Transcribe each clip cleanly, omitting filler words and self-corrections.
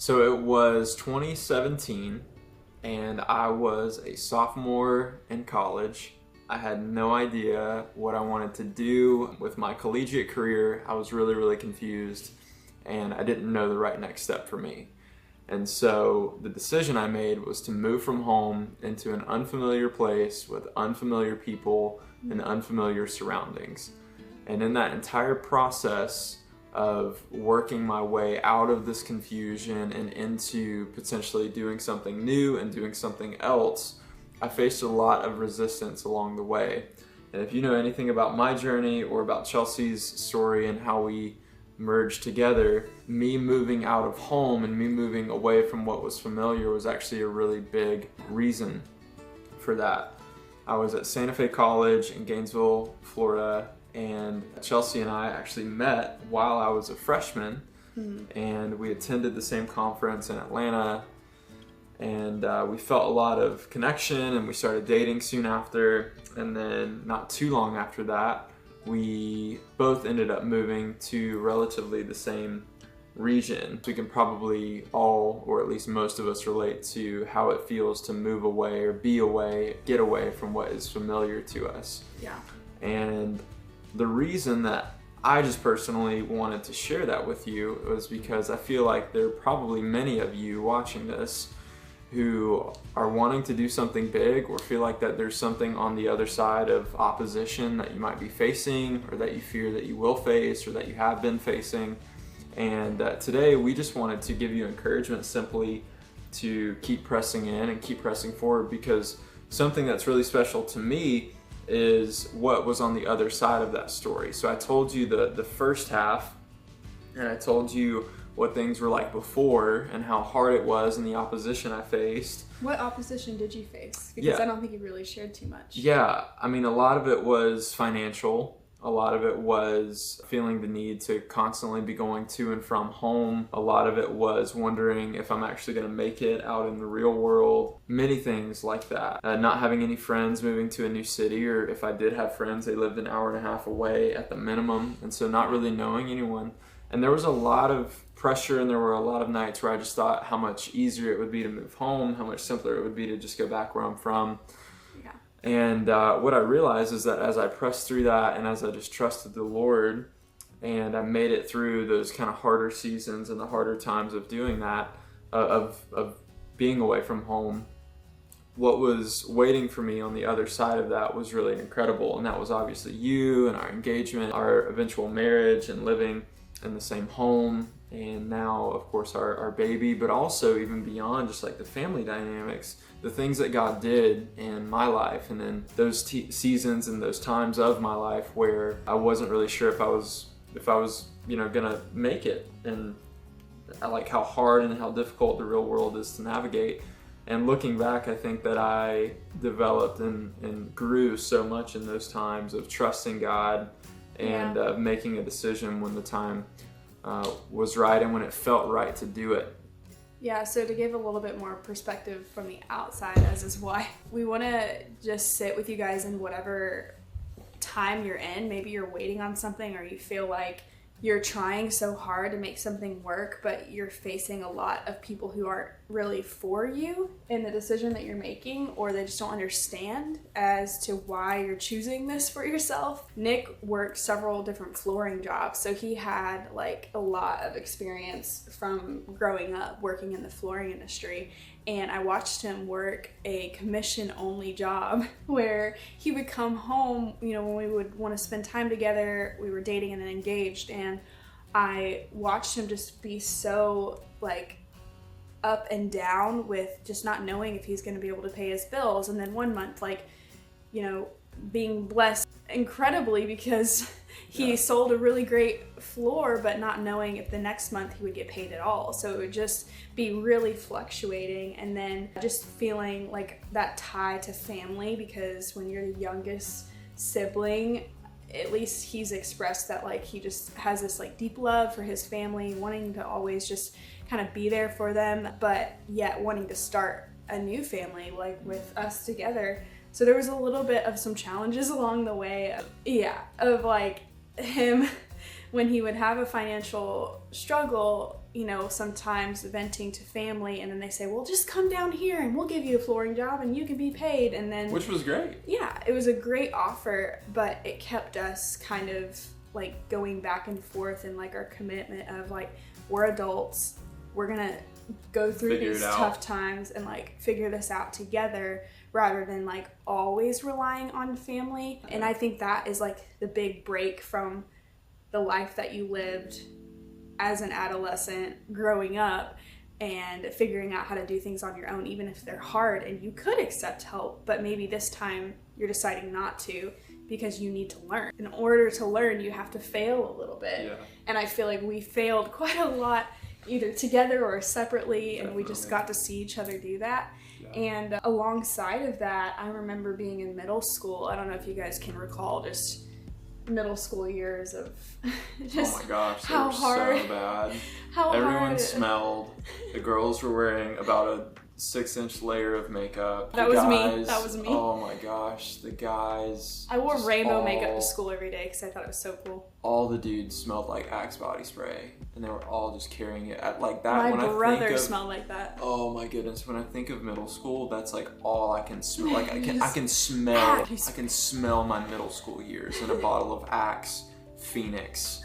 So it was 2017, and I was a sophomore in college. I had no idea what I wanted to do with my collegiate career. I was really, really confused, and I didn't know the right next step for me. And so the decision I made was to move from home into an unfamiliar place with unfamiliar people and unfamiliar surroundings. And in that entire process of working my way out of this confusion and into potentially doing something new and doing something else, I faced a lot of resistance along the way. And if you know anything about my journey or about Chelsea's story and how we merged together, me moving out of home and me moving away from what was familiar was actually a really big reason for that. I was at Santa Fe College in Gainesville, Florida, and Chelsea and I actually met while I was a freshman, and we attended the same conference in Atlanta, and we felt a lot of connection, and we started dating soon after. And then not too long after that, we both ended up moving to relatively the same region. We can probably all, or at least most of us, relate to how it feels to move away or be away, get away from what is familiar to us. Yeah. And the reason that I just personally wanted to share that with you was because I feel like there are probably many of you watching this who are wanting to do something big or feel like that there's something on the other side of opposition that you might be facing, or that you fear that you will face, or that you have been facing. And today we just wanted to give you encouragement simply to keep pressing in and keep pressing forward, because something that's really special to me is what was on the other side of that story. So I told you the first half, and I told you what things were like before and how hard it was and the opposition I faced. What opposition did you face? Because I don't think you really shared too much. Yeah, I mean, a lot of it was financial. A lot of it was feeling the need to constantly be going to and from home. A lot of it was wondering if I'm actually going to make it out in the real world. Many things like that. Not having any friends, moving to a new city, or if I did have friends, they lived an hour and a half away at the minimum. And so not really knowing anyone. And there was a lot of pressure, and there were a lot of nights where I just thought how much easier it would be to move home, how much simpler it would be to just go back where I'm from. Yeah. And what I realized is that as I pressed through that, and as I just trusted the Lord, and I made it through those kind of harder seasons and the harder times of doing that, of being away from home, what was waiting for me on the other side of that was really incredible. And that was obviously you and our engagement, our eventual marriage, and living in the same home, and now of course our baby, but also even beyond just like the family dynamics, the things that God did in my life, and then those seasons and those times of my life where I wasn't really sure if I was gonna make it, and I like how hard and how difficult the real world is to navigate. And looking back, I think that I developed and grew so much in those times of trusting God and making a decision when the time was right and when it felt right to do it. Yeah, so to give a little bit more perspective from the outside, as is why we want to just sit with you guys in whatever time you're in. Maybe you're waiting on something, or you feel like you're trying so hard to make something work, but you're facing a lot of people who aren't really for you in the decision that you're making, or they just don't understand as to why you're choosing this for yourself. Nick worked several different flooring jobs, so he had like a lot of experience from growing up working in the flooring industry. And I watched him work a commission-only job where he would come home, when we would want to spend time together. We were dating and then engaged, and I watched him just be so like up and down with just not knowing if he's going to be able to pay his bills. And then one month, being blessed incredibly because he sold a really great floor, but not knowing if the next month he would get paid at all. So it would just be really fluctuating, and then just feeling like that tie to family, because when you're the youngest sibling, at least he's expressed that like he just has this like deep love for his family, wanting to always just kind of be there for them, but yet wanting to start a new family like with us together. So there was a little bit of some challenges along the way of like him when he would have a financial struggle, you know, sometimes venting to family, and then they say, well, just come down here and we'll give you a flooring job and you can be paid. And then, which was great. Yeah, it was a great offer, but it kept us kind of like going back and forth in like our commitment of like, we're adults, we're gonna go through these tough times and like figure this out together, rather than like always relying on family. And I think that is like the big break from the life that you lived as an adolescent growing up and figuring out how to do things on your own, even if they're hard and you could accept help, but maybe this time you're deciding not to because you need to learn. In order to learn, you have to fail a little bit. Yeah. And I feel like we failed quite a lot, either together or separately, and we just got to see each other do that. Yeah. And alongside of that, I remember being in middle school. I don't know if you guys can recall just middle school years of just oh my gosh, they how were hard, so bad. How everyone hard. Smelled. The girls were wearing about a 6-inch layer of makeup. That was me. That was me. Oh my gosh, the guys. I wore rainbow makeup to school every day because I thought it was so cool. All the dudes smelled like Axe body spray, and they were all just carrying it at like that. My when brother I think of, smelled like that. Oh my goodness! When I think of middle school, that's like all I can smell. Like I can smell my middle school years in a bottle of Axe Phoenix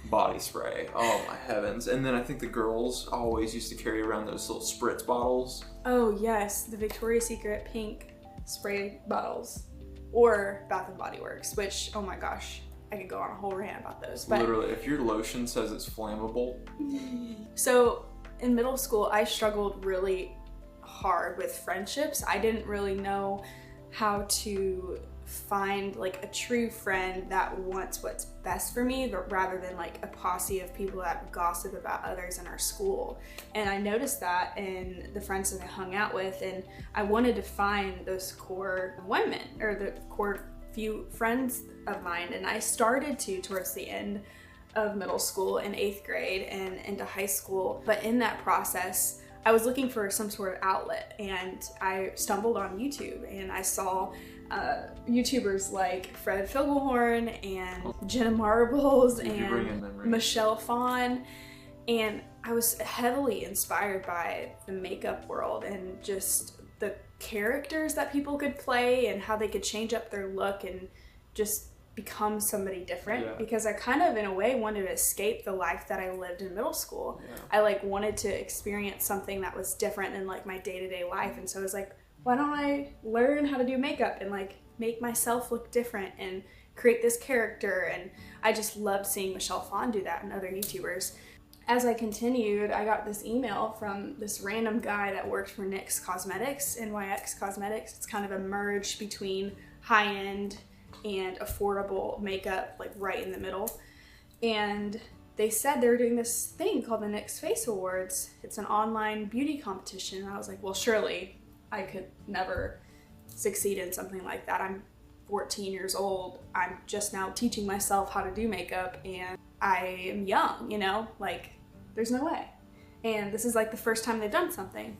body spray. Oh my heavens. And then I think the girls always used to carry around those little spritz bottles. Oh yes, the Victoria's Secret pink spray bottles, or Bath and Body Works, which, oh my gosh, I could go on a whole rant about those. But literally, if your lotion says it's flammable. So in middle school, I struggled really hard with friendships. I didn't really know how to find like a true friend that wants what's best for me, but rather than like a posse of people that gossip about others in our school. And I noticed that in the friends that I hung out with, and I wanted to find those core women, or the core few friends of mine. And I started to towards the end of middle school in 8th grade and into high school. But in that process, I was looking for some sort of outlet, and I stumbled on YouTube, and I saw YouTubers like Fred Fogelhorn and Jenna Marbles and Michelle Phan, and I was heavily inspired by the makeup world and just the characters that people could play and how they could change up their look and just become somebody different. Because I kind of in a way wanted to escape the life that I lived in middle school. I like wanted to experience something that was different than like my day-to-day life, and so I was like, why don't I learn how to do makeup and like make myself look different and create this character? And I just loved seeing Michelle Phan do that and other YouTubers. As I continued, I got this email from this random guy that worked for NYX Cosmetics, NYX Cosmetics. It's kind of a merge between high-end and affordable makeup, like right in the middle. And they said they were doing this thing called the NYX Face Awards. It's an online beauty competition. And I was like, well, surely I could never succeed in something like that. I'm 14 years old. I'm just now teaching myself how to do makeup, and I am young, you know, like there's no way. And this is like the first time they've done something.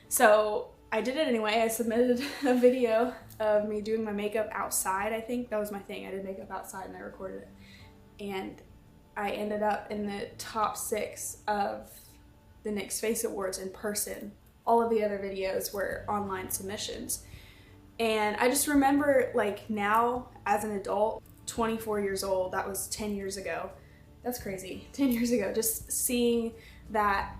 So I did it anyway. I submitted a video of me doing my makeup outside. I think that was my thing. I did makeup outside and I recorded it. And I ended up in the top 6 of the NYX Face Awards in person. All of the other videos were online submissions. And I just remember, like, now as an adult, 24 years old, that was 10 years ago. That's crazy. 10 years ago, just seeing that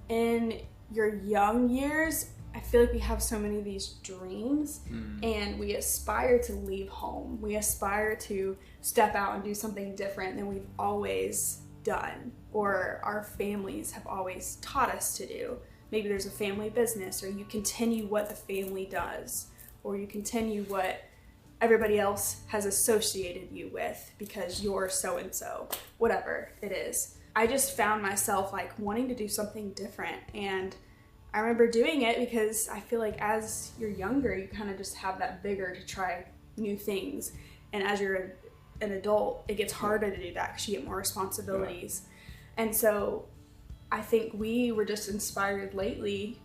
in your young years, I feel like we have so many of these dreams and we aspire to leave home. We aspire to step out and do something different than we've always done, or our families have always taught us to do. Maybe there's a family business, or you continue what the family does, or you continue what everybody else has associated you with because you're so-and-so, whatever it is. I just found myself like wanting to do something different, and I remember doing it because I feel like as you're younger, you kind of just have that vigor to try new things. And as you're an adult, it gets harder to do that because you get more responsibilities. And so I think we were just inspired lately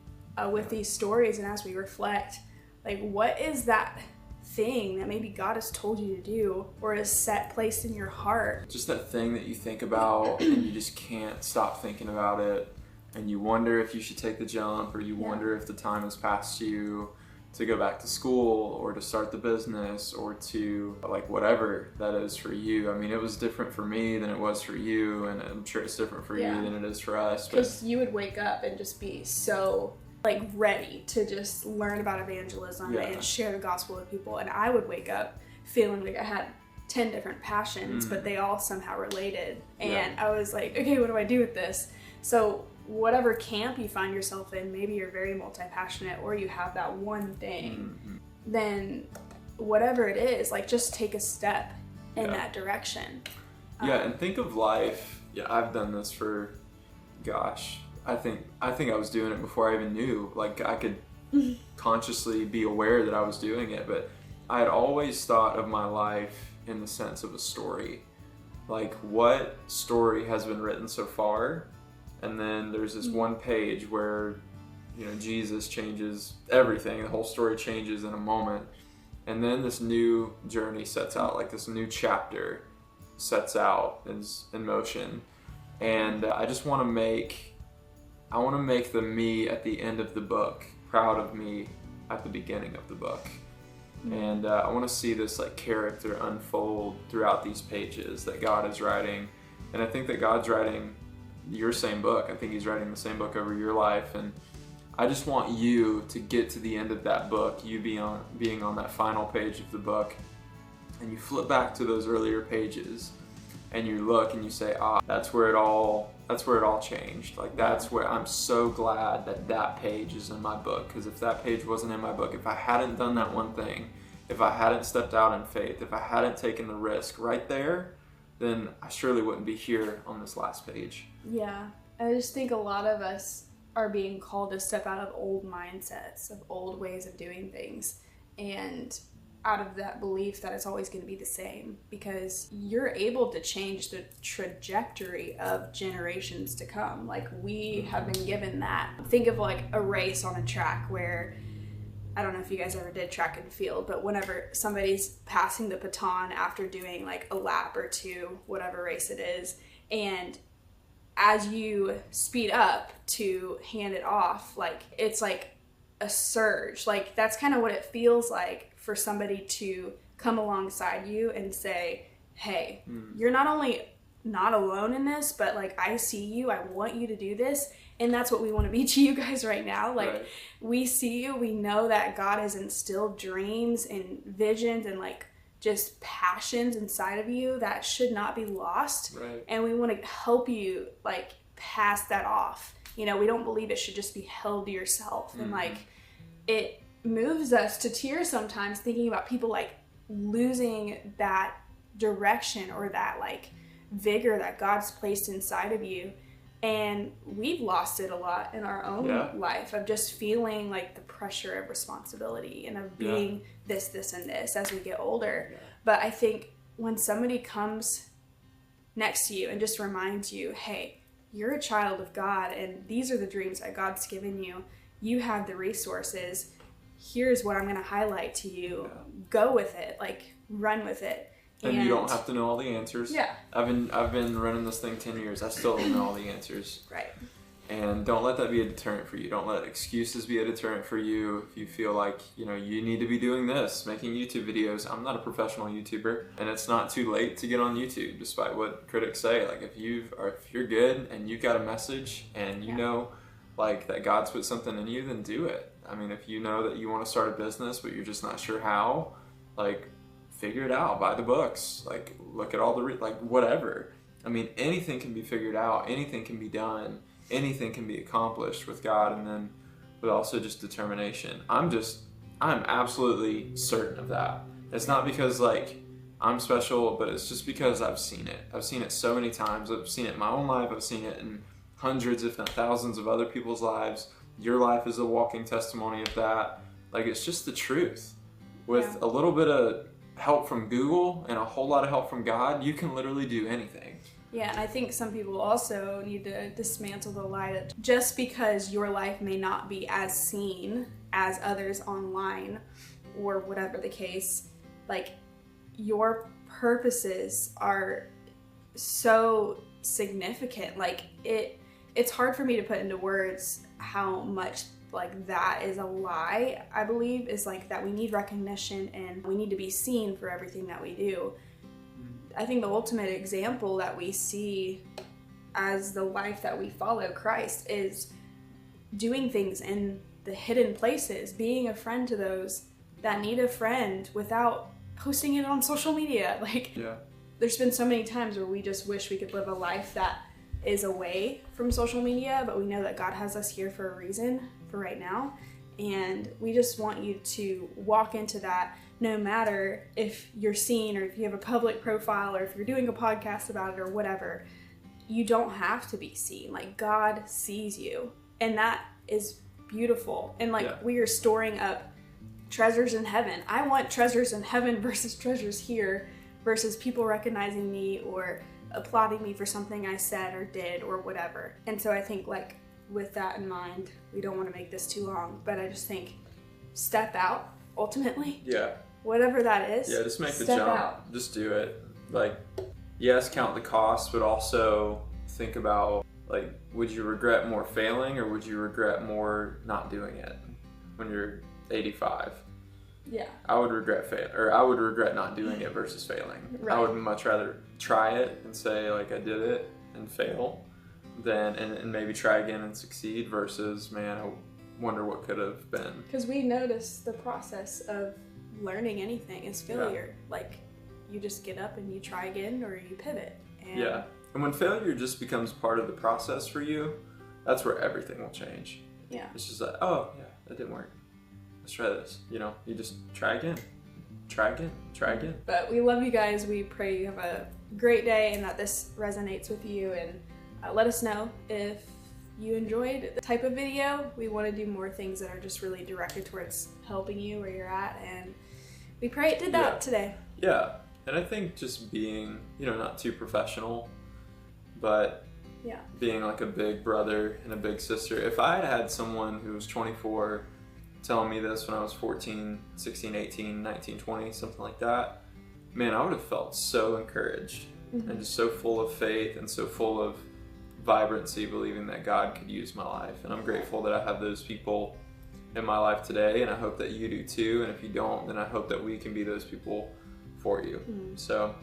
with these stories, and as we reflect, like, what is that thing that maybe God has told you to do or is placed in your heart. Just that thing that you think about and you just can't stop thinking about it, and you wonder if you should take the jump, or you wonder if the time has passed you to go back to school or to start the business or to like whatever that is for you. I mean, it was different for me than it was for you, and I'm sure it's different for you than it is for us. Because you would wake up and just be so like ready to just learn about evangelism and share the gospel with people, and I would wake up feeling like I had 10 different passions, but they all somehow related, and I was like, okay, what do I do with this? So whatever camp you find yourself in, maybe you're very multi-passionate or you have that one thing, then whatever it is, like just take a step in that direction. And think of life. I've done this for, gosh, I think I was doing it before I even knew. Like I could consciously be aware that I was doing it, but I had always thought of my life in the sense of a story. Like, what story has been written so far? And then there's this one page where, you know, Jesus changes everything. The whole story changes in a moment. And then this new journey sets out, like this new chapter sets out, is in motion. And I just want to make the me at the end of the book proud of me at the beginning of the book. And I want to see this like character unfold throughout these pages that God is writing. And I think that God's writing your same book. I think he's writing the same book over your life, and I just want you to get to the end of that book, you being on that final page of the book, and you flip back to those earlier pages and you look and you say, that's where it all changed. Like, that's where I'm so glad that page is in my book, because if that page wasn't in my book, if I hadn't done that one thing, if I hadn't stepped out in faith, if I hadn't taken the risk right there, then I surely wouldn't be here on this last page. Yeah, I just think a lot of us are being called to step out of old mindsets, of old ways of doing things, and out of that belief that it's always going to be the same, because you're able to change the trajectory of generations to come. Like, we have been given that. Think of like a race on a track where, I don't know if you guys ever did track and field, but whenever somebody's passing the baton after doing like a lap or two, whatever race it is, and as you speed up to hand it off, like it's like a surge. Like, that's kind of what it feels like for somebody to come alongside you and say, hey, you're not only not alone in this, but like, I see you, I want you to do this. And that's what we want to be to you guys right now. Like, we see you, we know that God has instilled dreams and visions and like just passions inside of you that should not be lost. And we want to help you like pass that off. You know, we don't believe it should just be held to yourself. And like, it moves us to tears sometimes thinking about people like losing that direction or that like vigor that God's placed inside of you. And we've lost it a lot in our own life, of just feeling like the pressure of responsibility and of being this, and this as we get older. But I think when somebody comes next to you and just reminds you, hey, you're a child of God, and these are the dreams that God's given you. You have the resources. Here's what I'm going to highlight to you. Go with it. Like, run with it. And you don't have to know all the answers. I've been running this thing 10 years. I still don't know all the answers. And don't let that be a deterrent for you. Don't let excuses be a deterrent for you. If you feel like, you know, you need to be doing this, making YouTube videos. I'm not a professional YouTuber, and it's not too late to get on YouTube, despite what critics say. Like, if you're good and you've got a message and you know like that God's put something in you, then do it. I mean, if you know that you want to start a business but you're just not sure how, like, figure it out. Buy the books. Like, look at all the like whatever. I mean, anything can be figured out. Anything can be done. Anything can be accomplished with God, and then with also just determination. I'm absolutely certain of that. It's not because like I'm special, but it's just because I've seen it. I've seen it so many times. I've seen it in my own life. I've seen it in hundreds, if not thousands, of other people's lives. Your life is a walking testimony of that. Like, it's just the truth. With a little bit of help from Google and a whole lot of help from God, you can literally do anything. Yeah, and I think some people also need to dismantle the lie that just because your life may not be as seen as others online or whatever the case, like your purposes are so significant. Like it's hard for me to put into words how much like that is a lie. I believe is like that we need recognition and we need to be seen for everything that we do. I think the ultimate example that we see as the life that we follow Christ is doing things in the hidden places, being a friend to those that need a friend without posting it on social media. Like, there's been so many times where we just wish we could live a life that is away from social media, but we know that God has us here for a reason, for right now. And we just want you to walk into that, no matter if you're seen or if you have a public profile or if you're doing a podcast about it or whatever. You don't have to be seen. Like, God sees you, and that is beautiful. And like, we are storing up treasures in heaven. I want treasures in heaven versus treasures here, versus people recognizing me or applauding me for something I said or did or whatever. And so I think, like, with that in mind, we don't want to make this too long, but I just think step out ultimately. Whatever that is. Just make the jump. Out. Just do it. Like, yes, count the cost, but also think about, like, would you regret more failing or would you regret more not doing it when you're 85? I would regret not doing it versus failing. I would much rather try it and say, like, I did it and fail than and maybe try again and succeed versus, man, I wonder what could have been. Because we notice the process of learning anything is failure. Like, you just get up and you try again or you pivot. And and when failure just becomes part of the process for you, that's where everything will change. It's just like, oh yeah, that didn't work, let's try this. You know, you just try again. But we love you guys. We pray you have a great day and that this resonates with you, and let us know if you enjoyed the type of video. We want to do more things that are just really directed towards helping you where you're at, and we pray it did that today. And I think just being, you know, not too professional, but being like a big brother and a big sister. If I had had someone who was 24 telling me this when I was 14, 16, 18, 19, 20, something like that, man, I would have felt so encouraged and just so full of faith and so full of vibrancy, believing that God could use my life. And I'm grateful that I have those people in my life today, and I hope that you do too. And if you don't, then I hope that we can be those people for you. So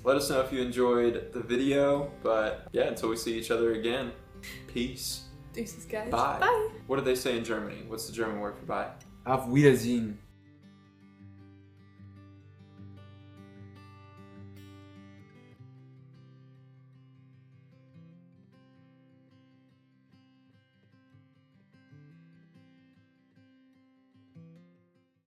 let us know if you enjoyed the video, but until we see each other again, peace. Deuces, guys. Bye. What do they say in Germany? What's the German word for bye? Auf Wiedersehen.